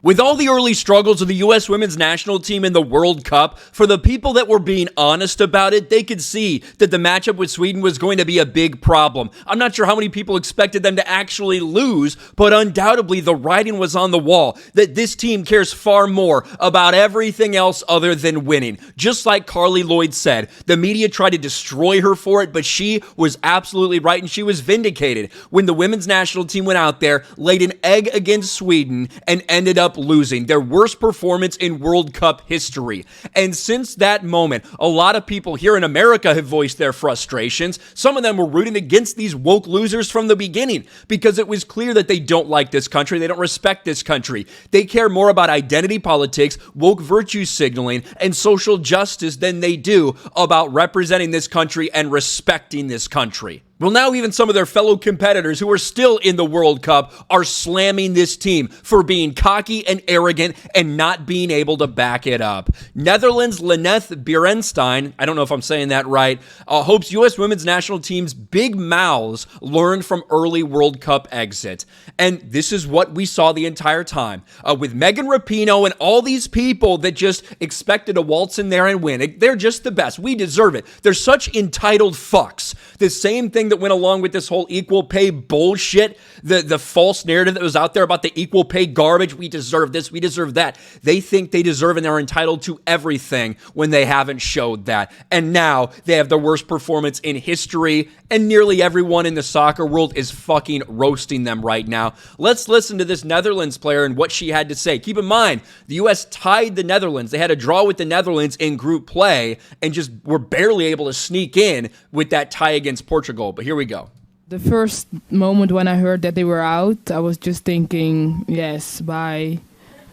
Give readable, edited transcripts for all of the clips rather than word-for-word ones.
With all the early struggles of the U.S. women's national team in the World Cup, for the people that were being honest about it, they could see that the matchup with Sweden was going to be a big problem. I'm not sure how many people expected them to actually lose, but undoubtedly the writing was on the wall that this team cares far more about everything else other than winning. Just like Carly Lloyd said, the media tried to destroy her for it, but she was absolutely right and she was vindicated when the women's national team went out there, laid an egg against Sweden, and ended up losing their worst performance in World Cup history. And since that moment, a lot of people here in America have voiced their frustrations. Some of them were rooting against these woke losers from the beginning because it was clear that they don't like this country. They don't respect this country. They care more about identity politics, woke virtue signaling, and social justice than they do about representing this country and respecting this country. Well, now even some of their fellow competitors who are still in the World Cup are slamming this team for being cocky and arrogant and not being able to back it up. Netherlands' Lenneth Bierenstein, I don't know if I'm saying that right, hopes U.S. women's national team's big mouths learned from early World Cup exit. And this is what we saw the entire time. With Megan Rapinoe and all these people that just expected to waltz in there and win. They're just the best. We deserve it. They're such entitled fucks. The same thing that went along with this whole equal pay bullshit, the false narrative that was out there about the equal pay garbage. We deserve this, we deserve that. They think they deserve and they're entitled to everything when they haven't showed that. And now they have the worst performance in history, and nearly everyone in the soccer world is fucking roasting them right now. Let's listen to this Netherlands player and what she had to say. Keep in mind, the U.S. tied the Netherlands. They had a draw with the Netherlands in group play and just were barely able to sneak in with that tie against Portugal. But here we go. The first moment when I heard that they were out, I was just thinking, yes, bye.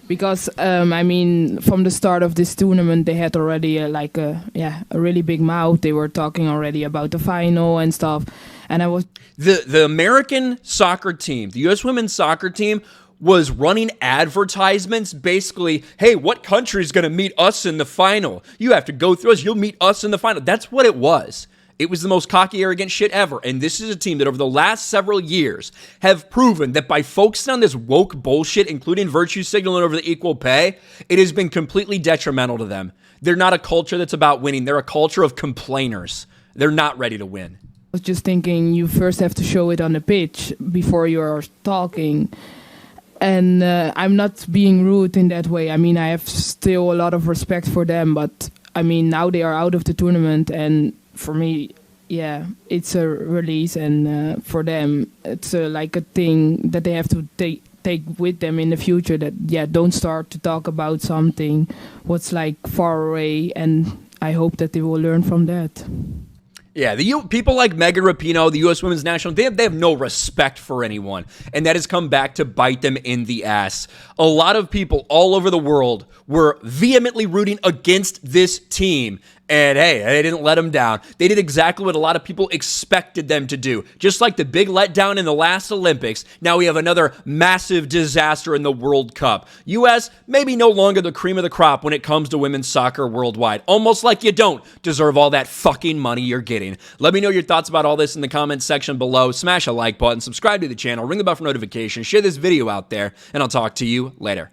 Because, from the start of this tournament, they had already a really big mouth. They were talking already about the final and stuff. And I was... The American soccer team, the U.S. women's soccer team, was running advertisements basically, hey, what country is going to meet us in the final? You have to go through us. You'll meet us in the final. That's what it was. It was the most cocky, arrogant shit ever. And this is a team that over the last several years have proven that by focusing on this woke bullshit, including virtue signaling over the equal pay, it has been completely detrimental to them. They're not a culture that's about winning. They're a culture of complainers. They're not ready to win. I was just thinking you first have to show it on the pitch before you're talking. And I'm not being rude in that way. I mean, I have still a lot of respect for them. But, now they are out of the tournament and... For me, yeah, it's a release, and for them, it's like a thing that they have to take with them in the future. That don't start to talk about something what's like far away, and I hope that they will learn from that. Yeah, people like Megan Rapinoe, the U.S. women's national, they have no respect for anyone, and that has come back to bite them in the ass. A lot of people all over the world were vehemently rooting against this team, and hey, they didn't let them down. They did exactly what a lot of people expected them to do. Just like the big letdown in the last Olympics, now we have another massive disaster in the World Cup. U.S. maybe no longer the cream of the crop when it comes to women's soccer worldwide. Almost like you don't deserve all that fucking money you're getting. Let me know your thoughts about all this in the comments section below. Smash a like button, subscribe to the channel, ring the bell for notifications, share this video out there, and I'll talk to you later.